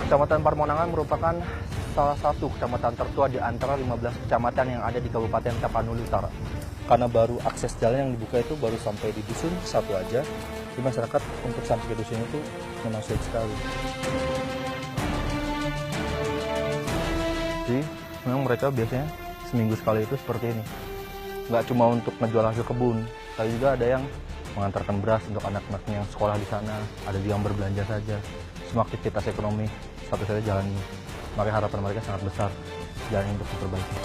Kecamatan Parmonangan merupakan salah satu kecamatan tertua di antara 15 kecamatan yang ada di Kabupaten Tapanuli Utara. Karena baru akses jalan yang dibuka itu baru sampai di dusun satu aja, di masyarakat untuk sampai ke dusun itu memang sulit sekali. Jadi memang mereka biasanya seminggu sekali itu seperti ini. Nggak cuma untuk ngejual hasil kebun, tapi juga ada yang mengantarkan beras untuk anak-anaknya yang sekolah di sana, ada juga yang berbelanja saja. Semua aktivitas ekonomi satu saja jalan ini. Maka harapan mereka sangat besar jalan ini untuk diperbaiki.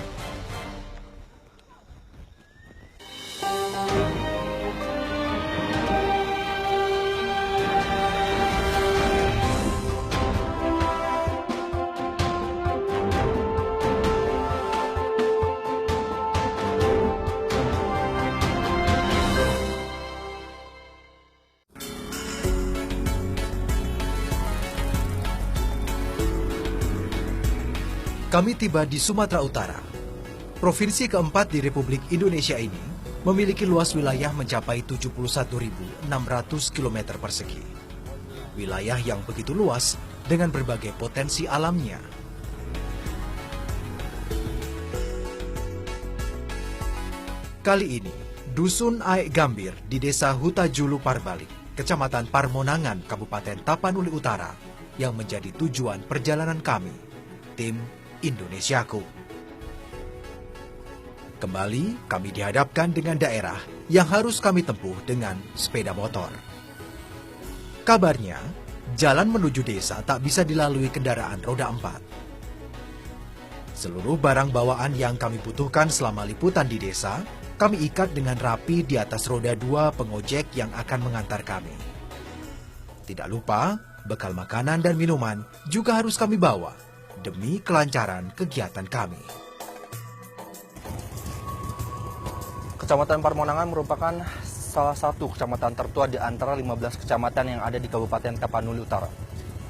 Kami tiba di Sumatera Utara. Provinsi keempat di Republik Indonesia ini memiliki luas wilayah mencapai 71.600 km persegi. Wilayah yang begitu luas dengan berbagai potensi alamnya. Kali ini, Dusun Aek Gambir di Desa Hutajulu Parbalik, Kecamatan Parmonangan, Kabupaten Tapanuli Utara, yang menjadi tujuan perjalanan kami, tim Indonesiaku. Kembali kami dihadapkan dengan daerah yang harus kami tempuh dengan sepeda motor. Kabarnya, jalan menuju desa tak bisa dilalui kendaraan roda 4. Seluruh barang bawaan yang kami butuhkan selama liputan di desa, kami ikat dengan rapi di atas roda 2 pengojek yang akan mengantar kami. Tidak lupa, bekal makanan dan minuman juga harus kami bawa demi kelancaran kegiatan kami. Kecamatan Parmonangan merupakan salah satu kecamatan tertua di antara 15 kecamatan yang ada di Kabupaten Tapanuli Utara.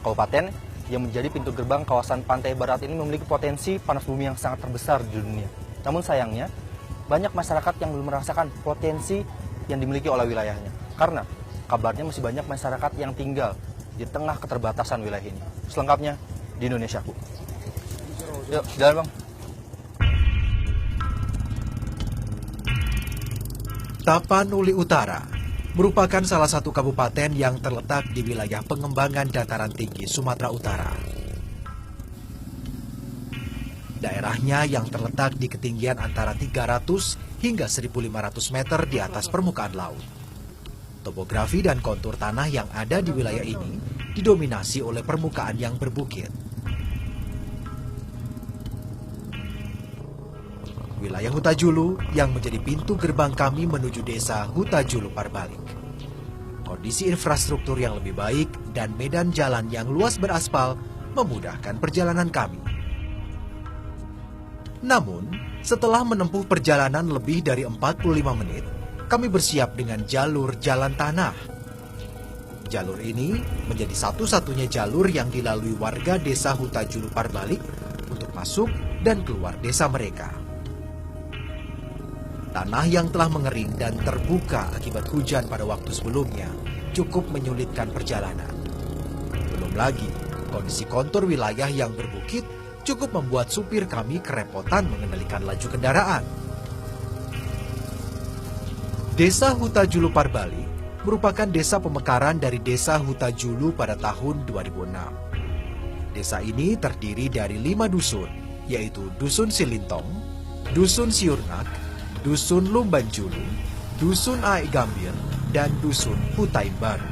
Kabupaten yang menjadi pintu gerbang kawasan pantai barat ini memiliki potensi panas bumi yang sangat terbesar di dunia. Namun sayangnya, banyak masyarakat yang belum merasakan potensi yang dimiliki oleh wilayahnya. Karena kabarnya masih banyak masyarakat yang tinggal di tengah keterbatasan wilayah ini. Selengkapnya di Indonesiaku. Yuk, jalan bang. Tapanuli Utara merupakan salah satu kabupaten yang terletak di wilayah pengembangan dataran tinggi Sumatera Utara. Daerahnya yang terletak di ketinggian antara 300 hingga 1.500 meter di atas permukaan laut. Topografi dan kontur tanah yang ada di wilayah ini didominasi oleh permukaan yang berbukit. Wilayah Hutajulu yang menjadi pintu gerbang kami menuju desa Hutajulu Parbalik. Kondisi infrastruktur yang lebih baik dan medan jalan yang luas beraspal memudahkan perjalanan kami. Namun, setelah menempuh perjalanan lebih dari 45 menit, kami bersiap dengan jalur jalan tanah. Jalur ini menjadi satu-satunya jalur yang dilalui warga desa Hutajulu Parbalik untuk masuk dan keluar desa mereka. Tanah yang telah mengering dan terbuka akibat hujan pada waktu sebelumnya cukup menyulitkan perjalanan. Belum lagi, kondisi kontur wilayah yang berbukit cukup membuat supir kami kerepotan mengendalikan laju kendaraan. Desa Hutajulu Parbalik merupakan desa pemekaran dari Desa Hutajulu pada tahun 2006. Desa ini terdiri dari 5 dusun, yaitu Dusun Silintong, Dusun Siurnak, Dusun Lumbanjulu, Dusun Aek Gambir, dan Dusun Hutai Baru.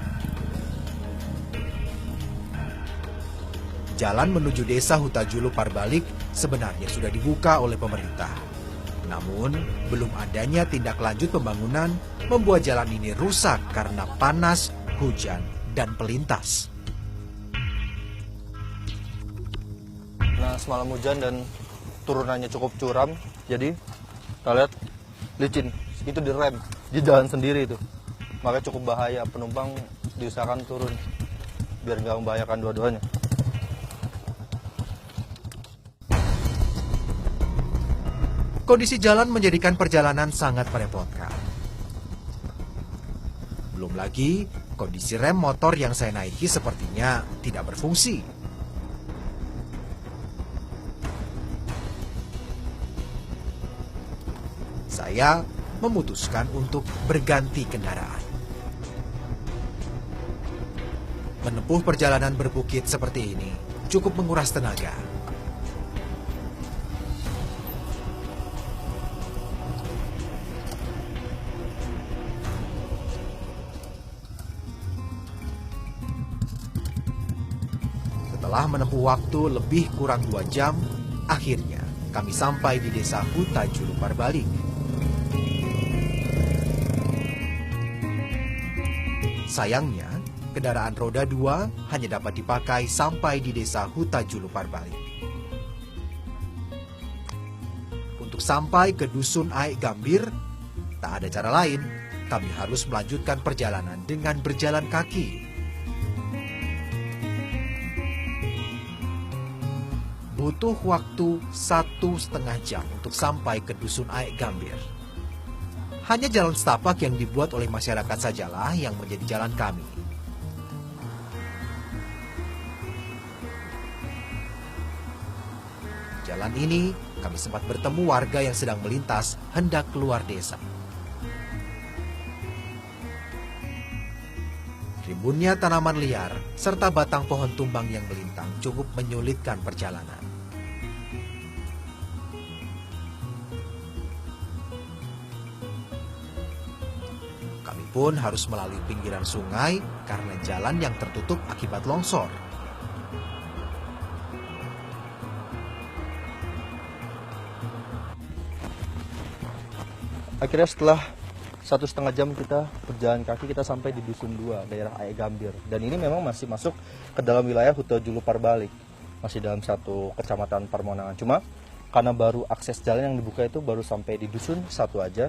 Jalan menuju desa Hutajulu Parbalik sebenarnya sudah dibuka oleh pemerintah. Namun, belum adanya tindak lanjut pembangunan membuat jalan ini rusak karena panas, hujan, dan pelintas. Nah, semalam hujan dan turunannya cukup curam, jadi kita lihat licin, itu direm, di jalan sendiri itu. Makanya cukup bahaya, penumpang diusahakan turun biar nggak membahayakan dua-duanya. Kondisi jalan menjadikan perjalanan sangat merepotkan. Belum lagi, kondisi rem motor yang saya naiki sepertinya tidak berfungsi. saya memutuskan untuk berganti kendaraan. Menempuh perjalanan berbukit seperti ini cukup menguras tenaga. Setelah menempuh waktu lebih kurang 2 jam, akhirnya kami sampai di desa Huta Julu Parbalik. Sayangnya, kendaraan roda 2 hanya dapat dipakai sampai di desa Huta Julu Parbalik. Untuk sampai ke Dusun Aek Gambir, tak ada cara lain. Kami harus melanjutkan perjalanan dengan berjalan kaki. Butuh waktu 1,5 jam untuk sampai ke Dusun Aek Gambir. Hanya jalan setapak yang dibuat oleh masyarakat sajalah yang menjadi jalan kami. Jalan ini kami sempat bertemu warga yang sedang melintas hendak keluar desa. Rimbunnya tanaman liar serta batang pohon tumbang yang melintang cukup menyulitkan perjalanan. Kami pun harus melalui pinggiran sungai karena jalan yang tertutup akibat longsor. Akhirnya setelah 1,5 jam kita berjalan kaki, kita sampai di Dusun 2, daerah Aek Gambir. Dan ini memang masih masuk ke dalam wilayah Huta Julu Parbalik. Masih dalam satu kecamatan Parmonangan. Cuma karena baru akses jalan yang dibuka itu baru sampai di Dusun 1 aja.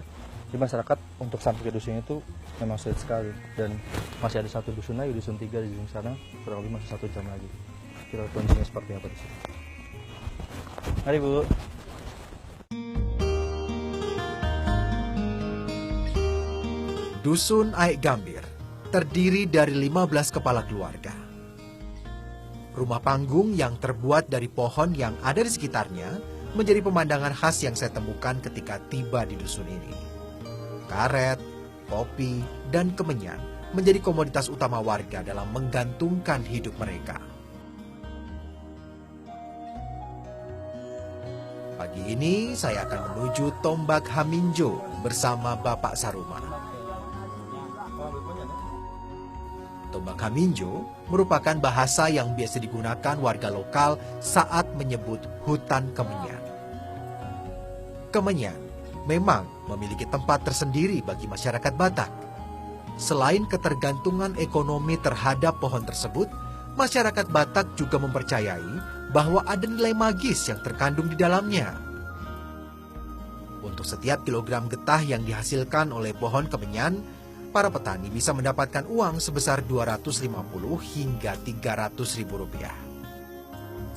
Di masyarakat untuk sampai ke dusun itu memang sulit sekali. Dan masih ada satu dusun lagi, Dusun 3 di ujung sana. Kurang lebih masih 1 jam lagi. Kira kondisinya seperti apa di sini. Mari Bu. Dusun Aek Gambir terdiri dari 15 kepala keluarga. Rumah panggung yang terbuat dari pohon yang ada di sekitarnya menjadi pemandangan khas yang saya temukan ketika tiba di dusun ini. Karet, kopi, dan kemenyan menjadi komoditas utama warga dalam menggantungkan hidup mereka. Pagi ini saya akan menuju Tombak Haminjo bersama Bapak Saruma. Tombak Haminjo merupakan bahasa yang biasa digunakan warga lokal saat menyebut hutan kemenyan. Kemenyan memang memiliki tempat tersendiri bagi masyarakat Batak. Selain ketergantungan ekonomi terhadap pohon tersebut, masyarakat Batak juga mempercayai bahwa ada nilai magis yang terkandung di dalamnya. Untuk setiap kilogram getah yang dihasilkan oleh pohon kemenyan, para petani bisa mendapatkan uang sebesar 250 hingga 300 ribu rupiah.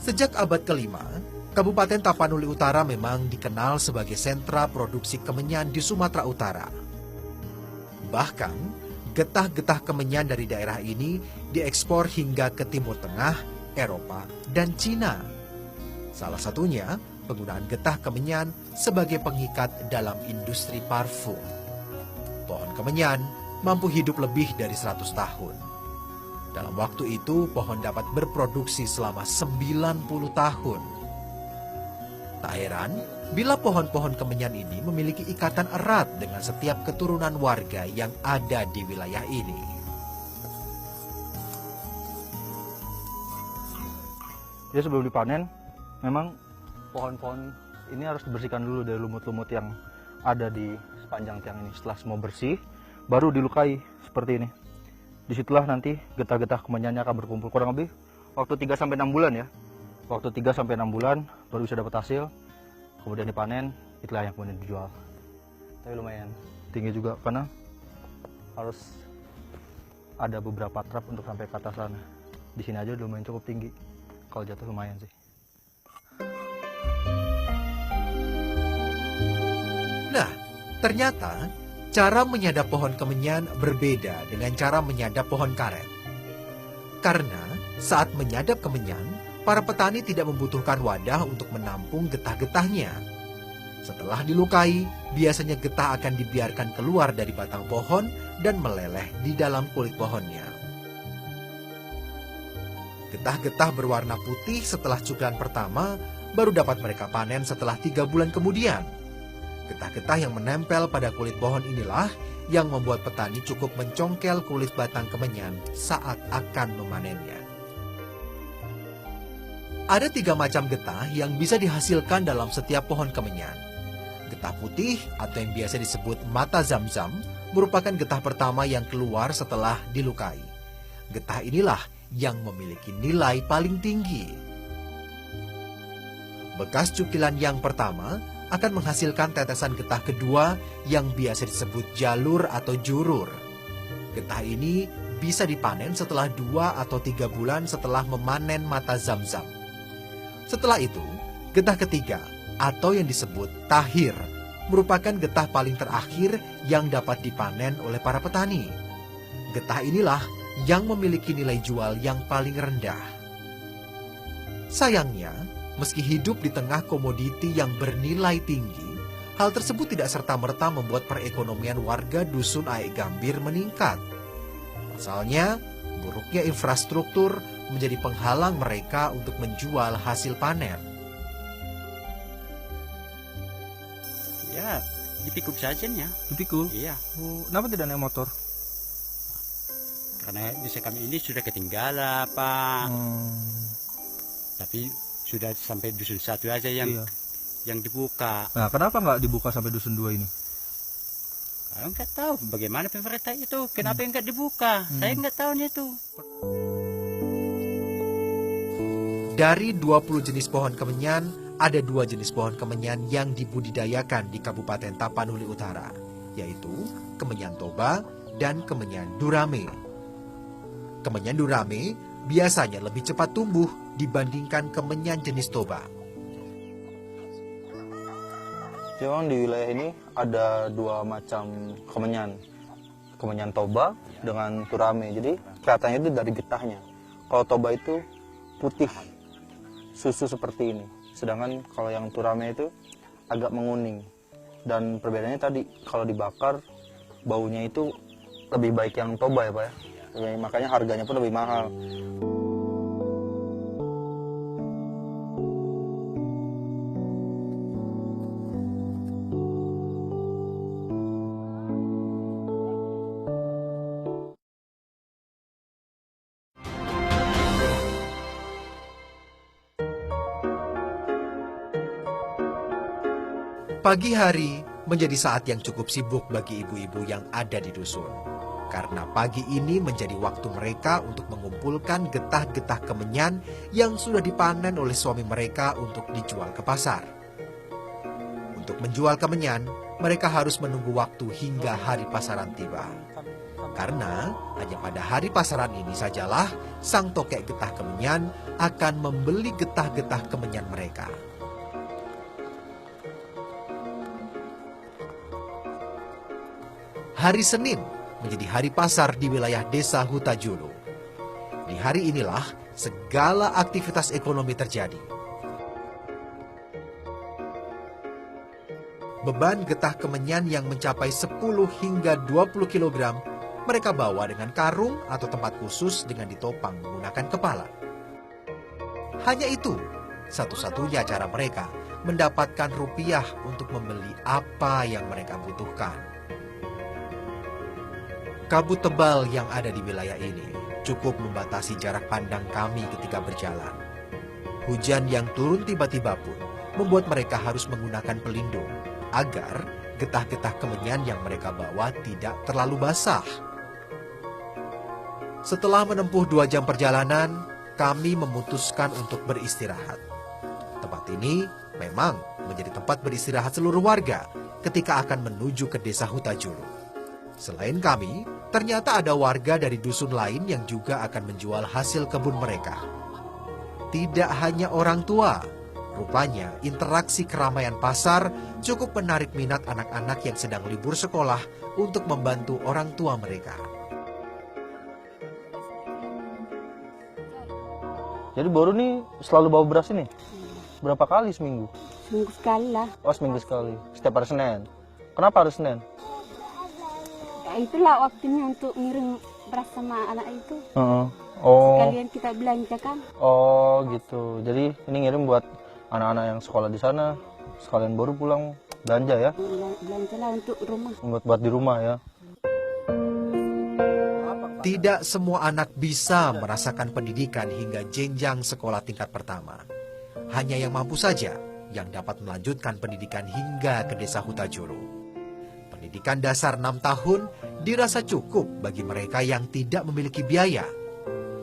Sejak abad kelima, Kabupaten Tapanuli Utara memang dikenal sebagai sentra produksi kemenyan di Sumatera Utara. Bahkan, getah-getah kemenyan dari daerah ini diekspor hingga ke Timur Tengah, Eropa, dan Cina. Salah satunya, penggunaan getah kemenyan sebagai pengikat dalam industri parfum. Pohon kemenyan mampu hidup lebih dari 100 tahun. Dalam waktu itu, pohon dapat berproduksi selama 90 tahun. Tak heran, bila pohon-pohon kemenyan ini memiliki ikatan erat dengan setiap keturunan warga yang ada di wilayah ini. Jadi sebelum dipanen, memang pohon-pohon ini harus dibersihkan dulu dari lumut-lumut yang ada di sepanjang tiang ini. Setelah semua bersih, baru dilukai seperti ini. Disitulah nanti getah-getah kemenyannya akan berkumpul, kurang lebih waktu 3-6 bulan ya. Waktu 3-6 bulan baru bisa dapat hasil, kemudian dipanen, itulah yang kemudian dijual. Tapi lumayan tinggi juga karena harus ada beberapa trap untuk sampai ke atas sana. Di sini aja lumayan cukup tinggi, kalau jatuh lumayan sih. Nah, ternyata cara menyadap pohon kemenyan berbeda dengan cara menyadap pohon karet. Karena saat menyadap kemenyan, para petani tidak membutuhkan wadah untuk menampung getah-getahnya. Setelah dilukai, biasanya getah akan dibiarkan keluar dari batang pohon dan meleleh di dalam kulit pohonnya. Getah-getah berwarna putih setelah cuklan pertama baru dapat mereka panen setelah 3 bulan kemudian. Getah-getah yang menempel pada kulit pohon inilah yang membuat petani cukup mencongkel kulit batang kemenyan saat akan memanennya. Ada 3 macam getah yang bisa dihasilkan dalam setiap pohon kemenyan. Getah putih atau yang biasa disebut mata zam-zam merupakan getah pertama yang keluar setelah dilukai. Getah inilah yang memiliki nilai paling tinggi. Bekas cukilan yang pertama akan menghasilkan tetesan getah kedua yang biasa disebut jalur atau jurur. Getah ini bisa dipanen setelah 2 atau 3 bulan setelah memanen mata zam-zam. Setelah itu, getah ketiga atau yang disebut tahir merupakan getah paling terakhir yang dapat dipanen oleh para petani. Getah inilah yang memiliki nilai jual yang paling rendah. Sayangnya, meski hidup di tengah komoditi yang bernilai tinggi, hal tersebut tidak serta-merta membuat perekonomian warga Dusun Aek Gambir meningkat. Pasalnya, buruknya infrastruktur menjadi penghalang mereka untuk menjual hasil panen. Ya, dipikul saja ya. Dipikul? Iya, Kenapa tidak naik motor? karena desa kami ini sudah ketinggalan, Pak. Tapi sudah sampai dusun 1 aja Iya. yang dibuka. Nah, kenapa nggak dibuka sampai dusun 2 ini? Saya nggak tahu bagaimana pemerintah itu, kenapa nggak dibuka. Saya nggak tahu itu. Dari 20 jenis pohon kemenyan, ada 2 jenis pohon kemenyan yang dibudidayakan di Kabupaten Tapanuli Utara, yaitu kemenyan toba dan kemenyan durame. Kemenyan durame biasanya lebih cepat tumbuh dibandingkan kemenyan jenis toba. Memang di wilayah ini ada 2 macam kemenyan. Kemenyan toba dengan turame. Jadi kelihatannya itu dari getahnya. Kalau toba itu putih, susu seperti ini. Sedangkan kalau yang turame itu agak menguning. Dan perbedaannya tadi, kalau dibakar, baunya itu lebih baik yang toba ya Pak ya. Makanya harganya pun lebih mahal. Pagi hari menjadi saat yang cukup sibuk bagi ibu-ibu yang ada di dusun. Karena pagi ini menjadi waktu mereka untuk mengumpulkan getah-getah kemenyan yang sudah dipanen oleh suami mereka untuk dijual ke pasar. Untuk menjual kemenyan, mereka harus menunggu waktu hingga hari pasaran tiba. Karena hanya pada hari pasaran ini sajalah sang tokek getah kemenyan akan membeli getah-getah kemenyan mereka. Hari Senin menjadi hari pasar di wilayah desa Hutajulu. Di hari inilah segala aktivitas ekonomi terjadi. Beban getah kemenyan yang mencapai 10 hingga 20 kg mereka bawa dengan karung atau tempat khusus dengan ditopang menggunakan kepala. Hanya itu, satu-satunya cara mereka mendapatkan rupiah untuk membeli apa yang mereka butuhkan. Kabut tebal yang ada di wilayah ini cukup membatasi jarak pandang kami ketika berjalan. Hujan yang turun tiba-tiba pun membuat mereka harus menggunakan pelindung agar getah-getah kemenyan yang mereka bawa tidak terlalu basah. Setelah menempuh 2 jam perjalanan, kami memutuskan untuk beristirahat. Tempat ini memang menjadi tempat beristirahat seluruh warga ketika akan menuju ke desa Hutajulu. Selain kami, ternyata ada warga dari dusun lain yang juga akan menjual hasil kebun mereka. Tidak hanya orang tua, rupanya interaksi keramaian pasar cukup menarik minat anak-anak yang sedang libur sekolah untuk membantu orang tua mereka. Jadi baru nih selalu bawa beras ini? berapa kali seminggu? Seminggu sekali lah. Oh, seminggu sekali. Setiap hari Senin. Kenapa harus Senin? Ya, itulah waktunya untuk ngirim beras sama anak itu. Heeh. Oh. Sekalian kita belanja kan. Oh, gitu. Jadi ini ngirim buat anak-anak yang sekolah di sana, sekalian baru pulang belanja ya? Belanja lah untuk rumah. Buat di rumah ya. Tidak semua anak bisa merasakan pendidikan hingga jenjang sekolah tingkat pertama. Hanya yang mampu saja yang dapat melanjutkan pendidikan hingga ke desa Hutajuru. Pendidikan dasar 6 tahun dirasa cukup bagi mereka yang tidak memiliki biaya.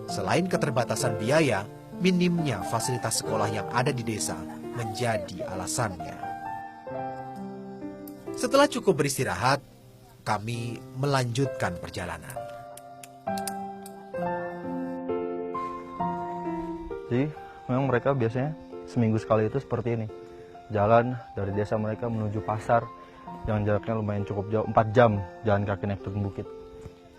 Selain keterbatasan biaya, minimnya fasilitas sekolah yang ada di desa menjadi alasannya. Setelah cukup beristirahat, kami melanjutkan perjalanan. Jadi memang mereka biasanya seminggu sekali itu seperti ini. Jalan dari desa mereka menuju pasar yang jaraknya lumayan cukup jauh, 4 jam jalan kaki naik turun bukit.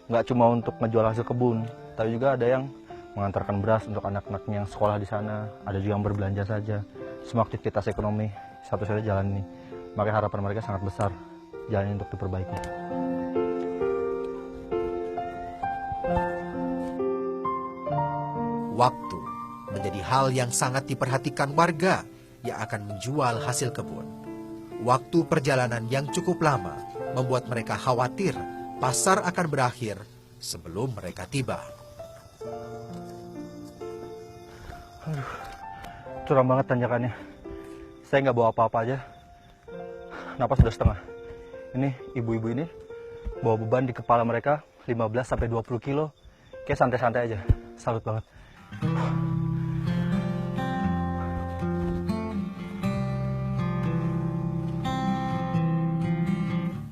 Nggak cuma untuk ngejual hasil kebun, tapi juga ada yang mengantarkan beras untuk anak-anaknya yang sekolah di sana. Ada juga yang berbelanja saja. Semua aktivitas ekonomi satu-satunya jalan ini. Makanya harapan mereka sangat besar jalan ini untuk diperbaiki. Waktu menjadi hal yang sangat diperhatikan warga yang akan menjual hasil kebun. Waktu perjalanan yang cukup lama membuat mereka khawatir pasar akan berakhir sebelum mereka tiba. Curam banget tanjakannya. Saya nggak bawa apa-apa aja. Napas sudah setengah. Ini ibu-ibu ini bawa beban di kepala mereka 15-20 kilo. Kayak santai-santai aja. Salut banget.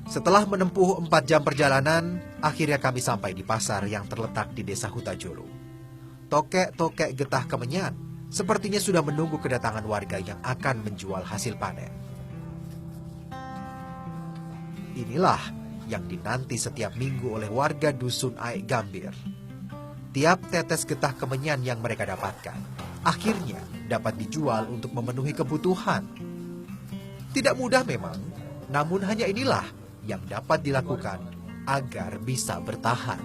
Setelah menempuh 4 jam perjalanan, akhirnya kami sampai di pasar yang terletak di desa Hutajuru. Tokek-tokek getah kemenyan sepertinya sudah menunggu kedatangan warga yang akan menjual hasil panen. Inilah yang dinanti setiap minggu oleh warga dusun Aek Gambir. Tiap tetes getah kemenyan yang mereka dapatkan, akhirnya dapat dijual untuk memenuhi kebutuhan. Tidak mudah memang, namun hanya inilah yang dapat dilakukan agar bisa bertahan.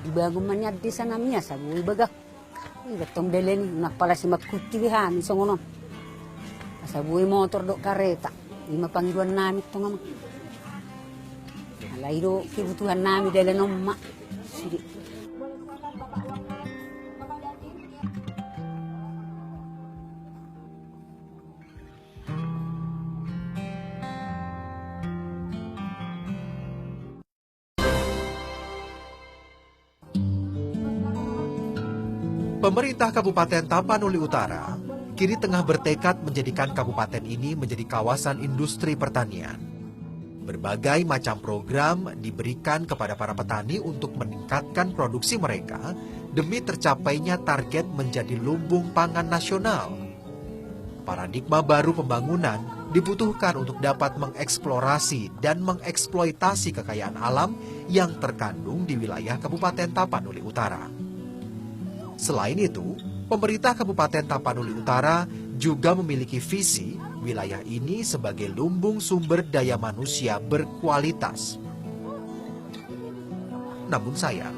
Dibangunnya di sana miya sabu ibaga. Gatong delen na pala si makutihan so ngono. Sabu motor do kareta. Lima panggilan namin to nga. Alay do kebutuhan namin delen nomma. Sidi. Pemerintah Kabupaten Tapanuli Utara kini tengah bertekad menjadikan kabupaten ini menjadi kawasan industri pertanian. Berbagai macam program diberikan kepada para petani untuk meningkatkan produksi mereka demi tercapainya target menjadi lumbung pangan nasional. Paradigma baru pembangunan dibutuhkan untuk dapat mengeksplorasi dan mengeksploitasi kekayaan alam yang terkandung di wilayah Kabupaten Tapanuli Utara. Selain itu, pemerintah Kabupaten Tapanuli Utara juga memiliki visi wilayah ini sebagai lumbung sumber daya manusia berkualitas. Namun sayang,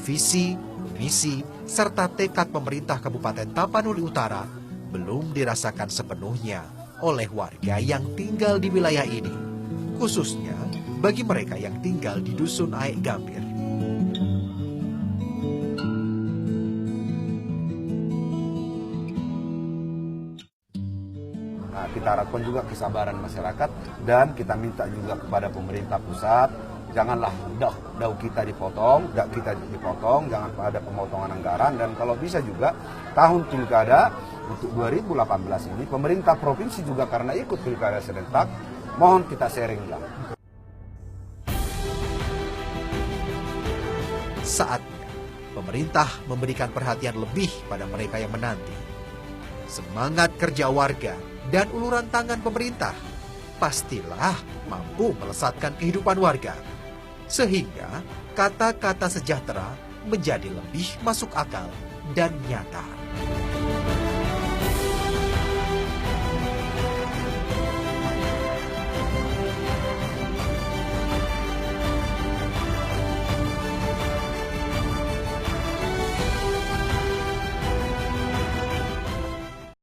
visi, misi, serta tekad pemerintah Kabupaten Tapanuli Utara belum dirasakan sepenuhnya oleh warga yang tinggal di wilayah ini, khususnya bagi mereka yang tinggal di Dusun Aek Gambir. Kita harapkan juga kesabaran masyarakat dan kita minta juga kepada pemerintah pusat, janganlah dau kita dipotong, jangan ada pemotongan anggaran, dan kalau bisa juga tahun pilkada untuk 2018 ini pemerintah provinsi juga karena ikut pilkada serentak, mohon kita sharing lah. Saatnya pemerintah memberikan perhatian lebih pada mereka yang menanti. Semangat kerja warga dan uluran tangan pemerintah pastilah mampu melesatkan kehidupan warga. Sehingga kata-kata sejahtera menjadi lebih masuk akal dan nyata.